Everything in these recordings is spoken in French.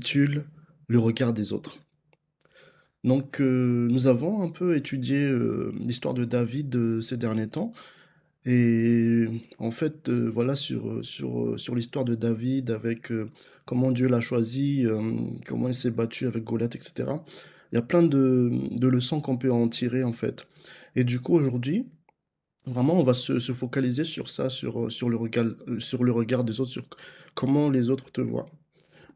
s'intitule Le regard des autres. Donc, nous avons un peu étudié l'histoire de David ces derniers temps. Et en fait, voilà, sur l'histoire de David, avec comment Dieu l'a choisi, comment il s'est battu avec Goliath, etc. Il y a plein de leçons qu'on peut en tirer, en fait. Et du coup, aujourd'hui, vraiment, on va se focaliser sur ça, sur le regard des autres, sur comment les autres te voient.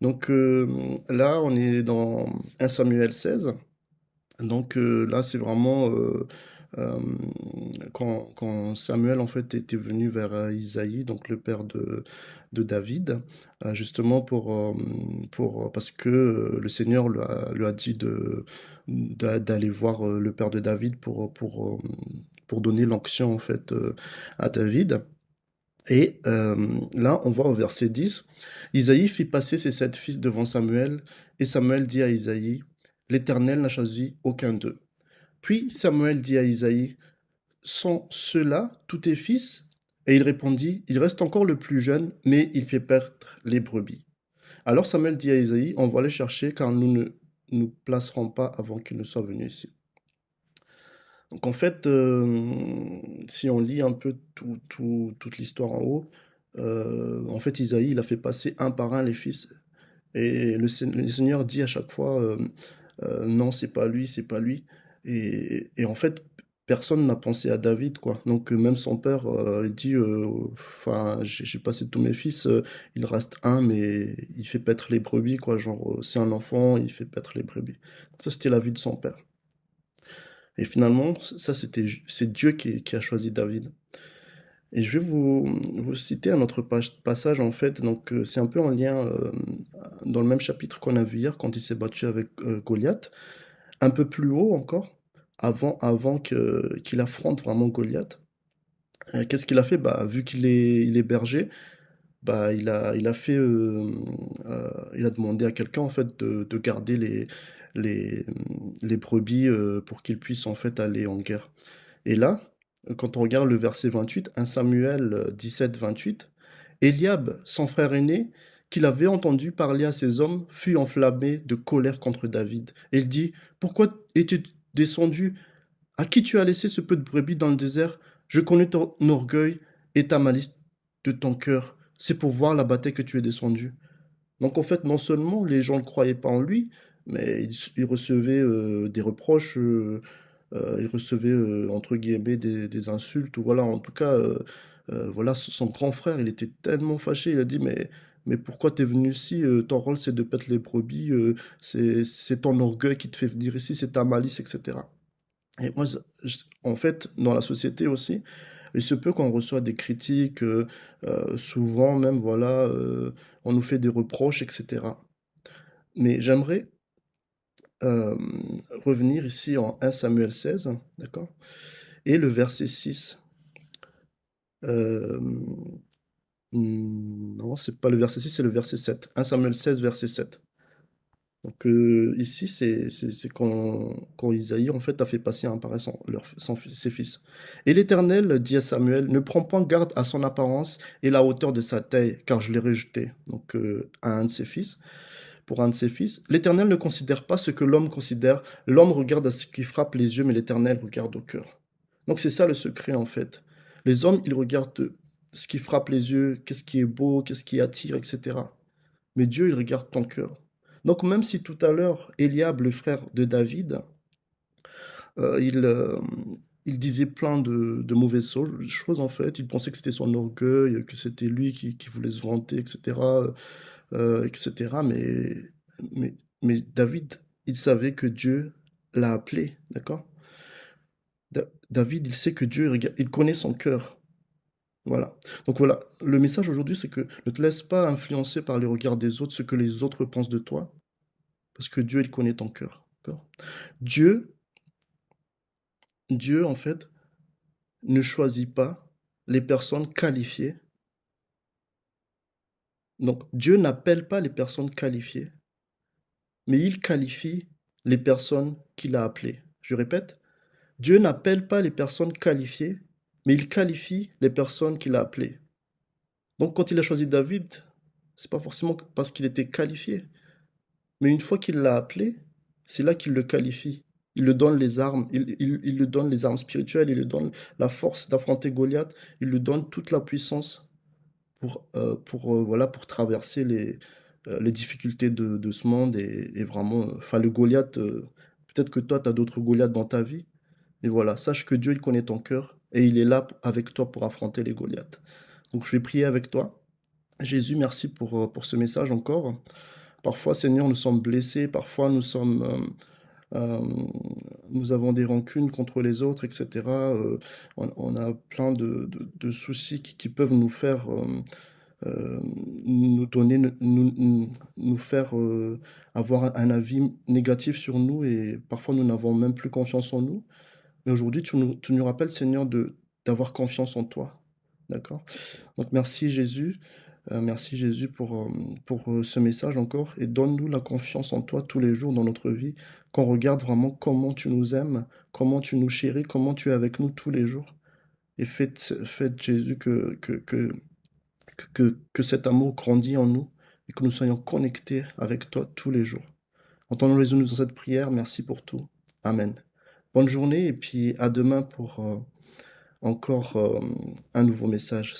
Donc là, on est dans 1 Samuel 16. Donc là, c'est vraiment euh, quand Samuel en fait était venu vers Isaïe, donc le père de David, justement parce que le Seigneur lui a dit d'aller voir le père de David pour donner l'onction en fait à David. Et là, on voit au verset 10, Isaïe fit passer ses 7 fils devant Samuel, et Samuel dit à Isaïe, l'Éternel n'a choisi aucun d'eux. Puis Samuel dit à Isaïe, sont ceux-là tous tes fils? Et il répondit, il reste encore le plus jeune, mais il fait perdre les brebis. Alors Samuel dit à Isaïe, on va les chercher, car nous ne nous placerons pas avant qu'il ne soit venu ici. Donc en fait, si on lit un peu toute l'histoire en haut, en fait Isaïe, il a fait passer un par un les fils. Et le Seigneur dit à chaque fois, non, c'est pas lui, c'est pas lui. Et en fait, personne n'a pensé à David, quoi. Donc même son père, il dit, enfin, j'ai passé tous mes fils, il reste un, mais il fait paître les brebis, quoi. Genre, c'est un enfant, il fait paître les brebis. Donc ça, c'était la vie de son père. Et finalement, ça, c'est Dieu qui a choisi David. Et je vais vous citer un autre passage, en fait. Donc, c'est un peu en lien dans le même chapitre qu'on a vu hier, quand il s'est battu avec Goliath. Un peu plus haut encore, avant qu'il affronte vraiment Goliath. Qu'est-ce qu'il a fait? Bah, vu il est berger, bah, il a demandé à quelqu'un, en fait, de garder les, les brebis pour qu'il puisse, en fait, aller en guerre. Et là, quand on regarde le verset 28, 1 Samuel 17, 28, Eliab, son frère aîné, qu'il avait entendu parler à ses hommes, fut enflammé de colère contre David. Et il dit, pourquoi es-tu descendu? À qui tu as laissé ce peu de brebis dans le désert? Je connais ton orgueil et ta malice de ton cœur. C'est pour voir la bataille que tu es descendu. Donc en fait, non seulement les gens ne croyaient pas en lui, mais il recevait des reproches, il recevait entre guillemets des insultes, ou voilà, en tout cas, voilà, son grand frère, il était tellement fâché, il a dit, mais pourquoi t'es venu ici? Ton rôle c'est de paître les brebis, c'est ton orgueil qui te fait venir ici, c'est ta malice, etc. Et moi, en fait, dans la société aussi, il se peut qu'on reçoit des critiques, souvent même, voilà, on nous fait des reproches, etc. Mais j'aimerais euh, revenir ici en 1 Samuel 16, d'accord? Et le verset 6. Euh, non, c'est pas le verset 6, c'est le verset 7. 1 Samuel 16, verset 7. Donc ici, c'est quand Isaïe, en fait, a fait passer un par un ses fils. Et l'Éternel dit à Samuel, ne prends point garde à son apparence et la hauteur de sa taille, car je l'ai rejeté. Donc à un de ses fils, pour un de ses fils. L'Éternel ne considère pas ce que l'homme considère. L'homme regarde à ce qui frappe les yeux, mais l'Éternel regarde au cœur. Donc c'est ça le secret, en fait. Les hommes, ils regardent ce qui frappe les yeux, qu'est-ce qui est beau, qu'est-ce qui attire, etc. Mais Dieu, il regarde ton cœur. Donc même si tout à l'heure, Eliab, le frère de David, euh, il, euh, il disait plein de mauvaises choses en fait, il pensait que c'était son orgueil, que c'était lui qui voulait se vanter, etc. etc. Mais, mais David, il savait que Dieu l'a appelé, d'accord? David, il sait que Dieu, il connaît son cœur. Voilà. Donc voilà, le message aujourd'hui, c'est que ne te laisse pas influencer par les regards des autres, ce que les autres pensent de toi. Parce que Dieu, il connaît ton cœur. D'accord. Dieu, Dieu, en fait, ne choisit pas les personnes qualifiées. Donc, Dieu n'appelle pas les personnes qualifiées, mais il qualifie les personnes qu'il a appelées. Je répète, Dieu n'appelle pas les personnes qualifiées, mais il qualifie les personnes qu'il a appelées. Donc, quand il a choisi David, c'est pas forcément parce qu'il était qualifié, Mais une fois qu'il l'a appelé, c'est là qu'il le qualifie. Il lui donne les armes, il lui donne les armes spirituelles, il lui donne la force d'affronter Goliath, il lui donne toute la puissance voilà, pour traverser les difficultés de ce monde et vraiment, enfin, le Goliath, peut-être que toi, tu as d'autres Goliaths dans ta vie, mais voilà, sache que Dieu, il connaît ton cœur et il est là avec toi pour affronter les Goliaths. Donc, je vais prier avec toi. Jésus, merci pour ce message encore. Parfois, Seigneur, nous sommes blessés, parfois euh, nous avons des rancunes contre les autres, etc. On a plein de soucis qui peuvent nous faire euh, nous donner, nous faire avoir un avis négatif sur nous et parfois nous n'avons même plus confiance en nous. Mais aujourd'hui, tu nous rappelles, Seigneur, d'avoir confiance en toi. D'accord? Donc merci Jésus pour ce message encore et donne-nous la confiance en toi tous les jours dans notre vie, qu'on regarde vraiment comment tu nous aimes, comment tu nous chéris, comment tu es avec nous tous les jours. Et faites Jésus que cet amour grandit en nous et que nous soyons connectés avec toi tous les jours. Entendons-les-nous dans cette prière. Merci pour tout. Amen. Bonne journée et puis à demain pour encore un nouveau message.